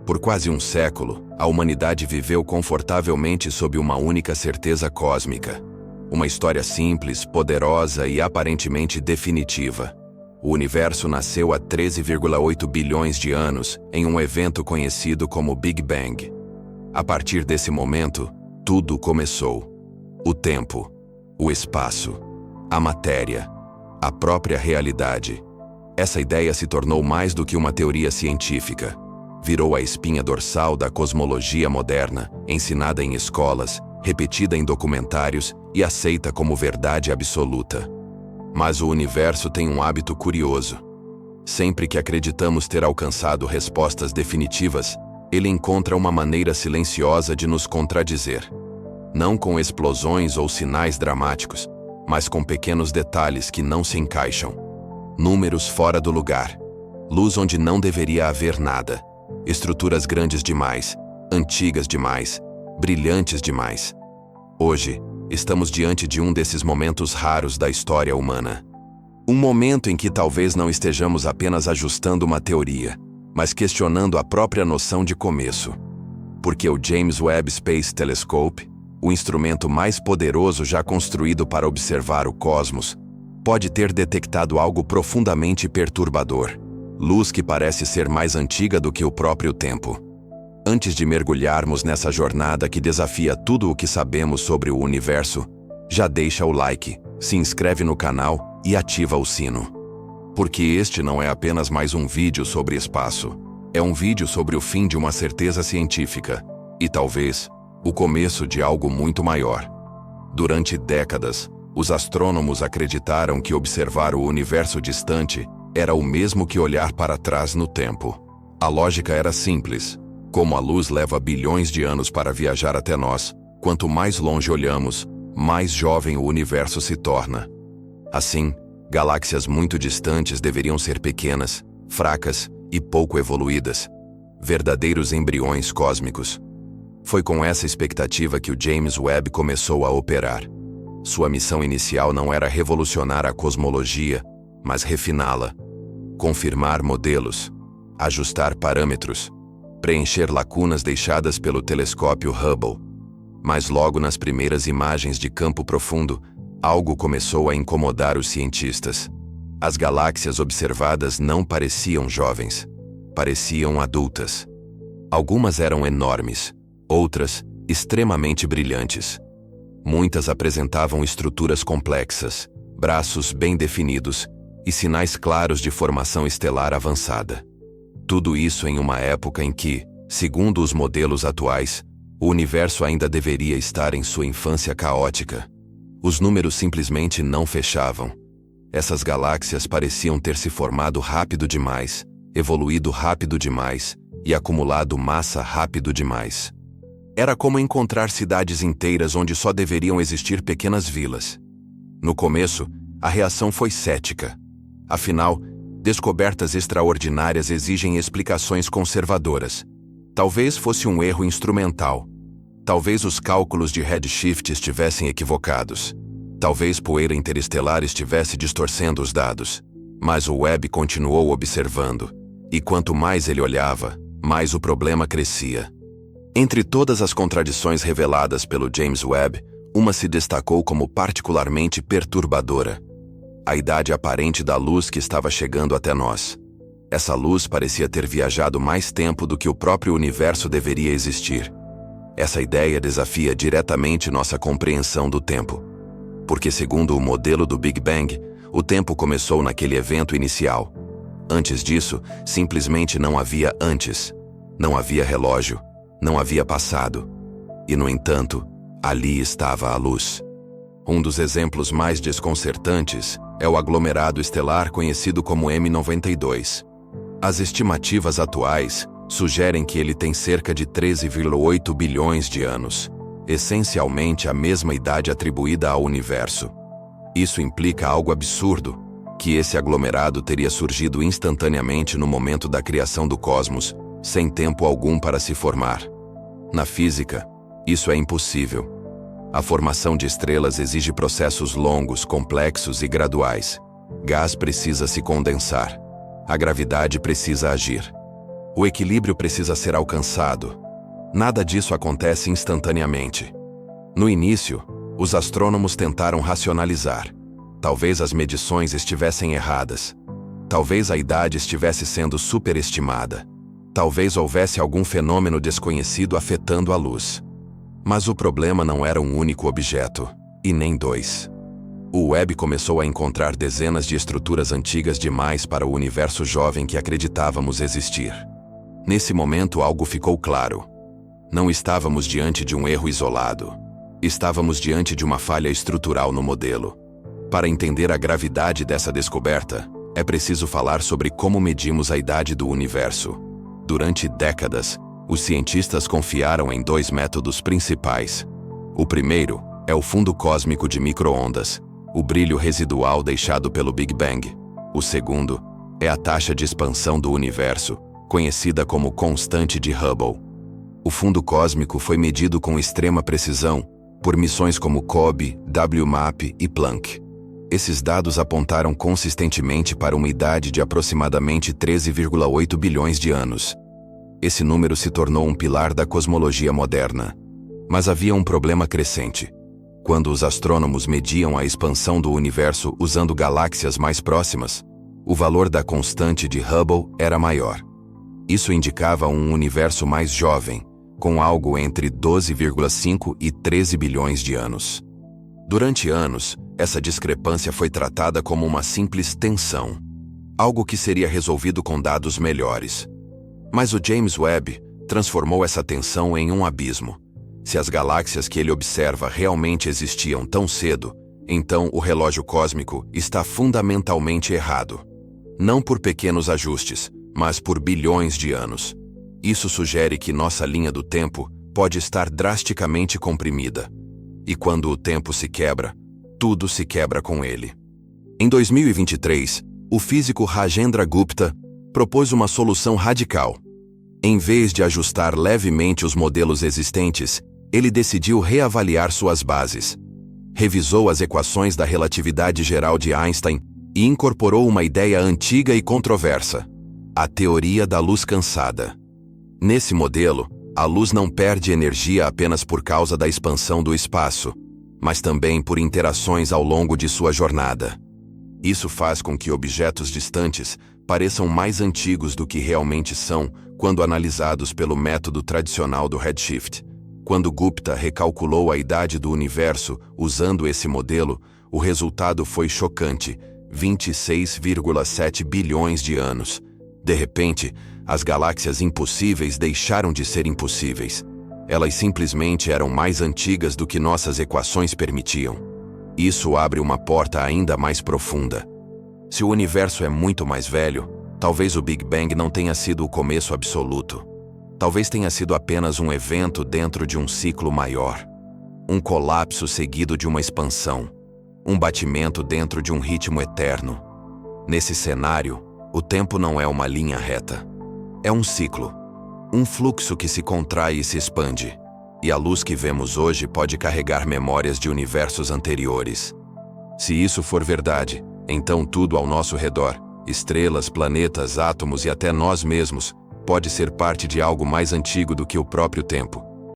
Por quase um século, a humanidade viveu confortavelmente sob uma única certeza cósmica. Uma história simples, poderosa e aparentemente definitiva. O universo nasceu há 13,8 bilhões de anos em um evento conhecido como Big Bang. A partir desse momento, tudo começou. O tempo, o espaço, a matéria, a própria realidade. Essa ideia se tornou mais do que uma teoria científica. Virou a espinha dorsal da cosmologia moderna, ensinada em escolas, repetida em documentários e aceita como verdade absoluta. Mas o universo tem um hábito curioso. Sempre que acreditamos ter alcançado respostas definitivas, ele encontra uma maneira silenciosa de nos contradizer. Não com explosões ou sinais dramáticos, mas com pequenos detalhes que não se encaixam. Números fora do lugar. Luz onde não deveria haver nada. Estruturas grandes demais, antigas demais, brilhantes demais. Hoje, estamos diante de um desses momentos raros da história humana. Um momento em que talvez não estejamos apenas ajustando uma teoria, mas questionando a própria noção de começo. Porque o James Webb Space Telescope, o instrumento mais poderoso já construído para observar o cosmos, pode ter detectado algo profundamente perturbador. Luz que parece ser mais antiga do que o próprio tempo. Antes de mergulharmos nessa jornada que desafia tudo o que sabemos sobre o universo, já deixa o like, se inscreve no canal e ativa o sino. Porque este não é apenas mais um vídeo sobre espaço. É um vídeo sobre o fim de uma certeza científica. E talvez, o começo de algo muito maior. Durante décadas, os astrônomos acreditaram que observar o universo distante era o mesmo que olhar para trás no tempo. A lógica era simples. Como a luz leva bilhões de anos para viajar até nós, quanto mais longe olhamos, mais jovem o universo se torna. Assim, galáxias muito distantes deveriam ser pequenas, fracas e pouco evoluídas. Verdadeiros embriões cósmicos. Foi com essa expectativa que o James Webb começou a operar. Sua missão inicial não era revolucionar a cosmologia, mas refiná-la. Confirmar modelos, ajustar parâmetros, preencher lacunas deixadas pelo telescópio Hubble. Mas logo nas primeiras imagens de campo profundo, algo começou a incomodar os cientistas. As galáxias observadas não pareciam jovens, pareciam adultas. Algumas eram enormes, outras extremamente brilhantes. Muitas apresentavam estruturas complexas, braços bem definidos e sinais claros de formação estelar avançada. Tudo isso em uma época em que, segundo os modelos atuais, o universo ainda deveria estar em sua infância caótica. Os números simplesmente não fechavam. Essas galáxias pareciam ter se formado rápido demais, evoluído rápido demais e acumulado massa rápido demais. Era como encontrar cidades inteiras onde só deveriam existir pequenas vilas. No começo, a reação foi cética. Afinal, descobertas extraordinárias exigem explicações conservadoras. Talvez fosse um erro instrumental. Talvez os cálculos de redshift estivessem equivocados. Talvez poeira interestelar estivesse distorcendo os dados. Mas o Webb continuou observando. E quanto mais ele olhava, mais o problema crescia. Entre todas as contradições reveladas pelo James Webb, uma se destacou como particularmente perturbadora. A idade aparente da luz que estava chegando até nós. Essa luz parecia ter viajado mais tempo do que o próprio universo deveria existir. Essa ideia desafia diretamente nossa compreensão do tempo. Porque, segundo o modelo do Big Bang, o tempo começou naquele evento inicial. Antes disso, simplesmente não havia antes. Não havia relógio. Não havia passado. E, no entanto, ali estava a luz. Um dos exemplos mais desconcertantes é o aglomerado estelar conhecido como M92. As estimativas atuais sugerem que ele tem cerca de 13,8 bilhões de anos, essencialmente a mesma idade atribuída ao universo. Isso implica algo absurdo, que esse aglomerado teria surgido instantaneamente no momento da criação do cosmos, sem tempo algum para se formar. Na física, isso é impossível. A formação de estrelas exige processos longos, complexos e graduais. Gás precisa se condensar. A gravidade precisa agir. O equilíbrio precisa ser alcançado. Nada disso acontece instantaneamente. No início, os astrônomos tentaram racionalizar. Talvez as medições estivessem erradas. Talvez a idade estivesse sendo superestimada. Talvez houvesse algum fenômeno desconhecido afetando a luz. Mas o problema não era um único objeto, e nem dois. O Webb começou a encontrar dezenas de estruturas antigas demais para o universo jovem que acreditávamos existir. Nesse momento algo ficou claro. Não estávamos diante de um erro isolado. Estávamos diante de uma falha estrutural no modelo. Para entender a gravidade dessa descoberta, é preciso falar sobre como medimos a idade do universo. Durante décadas, os cientistas confiaram em dois métodos principais. O primeiro é o fundo cósmico de micro-ondas, o brilho residual deixado pelo Big Bang. O segundo é a taxa de expansão do universo, conhecida como constante de Hubble. O fundo cósmico foi medido com extrema precisão por missões como COBE, WMAP e Planck. Esses dados apontaram consistentemente para uma idade de aproximadamente 13,8 bilhões de anos. Esse número se tornou um pilar da cosmologia moderna. Mas havia um problema crescente. Quando os astrônomos mediam a expansão do universo usando galáxias mais próximas, o valor da constante de Hubble era maior. Isso indicava um universo mais jovem, com algo entre 12,5 e 13 bilhões de anos. Durante anos, essa discrepância foi tratada como uma simples tensão, algo que seria resolvido com dados melhores. Mas o James Webb transformou essa tensão em um abismo. Se as galáxias que ele observa realmente existiam tão cedo, então o relógio cósmico está fundamentalmente errado. Não por pequenos ajustes, mas por bilhões de anos. Isso sugere que nossa linha do tempo pode estar drasticamente comprimida. E quando o tempo se quebra, tudo se quebra com ele. Em 2023, o físico Rajendra Gupta propôs uma solução radical. Em vez de ajustar levemente os modelos existentes, ele decidiu reavaliar suas bases. Revisou as equações da relatividade geral de Einstein e incorporou uma ideia antiga e controversa: a teoria da luz cansada. Nesse modelo, a luz não perde energia apenas por causa da expansão do espaço, mas também por interações ao longo de sua jornada. Isso faz com que objetos distantes pareçam mais antigos do que realmente são quando analisados pelo método tradicional do redshift. Quando Gupta recalculou a idade do universo usando esse modelo, o resultado foi chocante: 26,7 bilhões de anos. De repente, as galáxias impossíveis deixaram de ser impossíveis. Elas simplesmente eram mais antigas do que nossas equações permitiam. Isso abre uma porta ainda mais profunda. Se o universo é muito mais velho, talvez o Big Bang não tenha sido o começo absoluto. Talvez tenha sido apenas um evento dentro de um ciclo maior. Um colapso seguido de uma expansão. Um batimento dentro de um ritmo eterno. Nesse cenário, o tempo não é uma linha reta. É um ciclo. Um fluxo que se contrai e se expande. E a luz que vemos hoje pode carregar memórias de universos anteriores. Se isso for verdade, então tudo ao nosso redor, estrelas, planetas, átomos e até nós mesmos, pode ser parte de algo mais antigo do que o próprio tempo.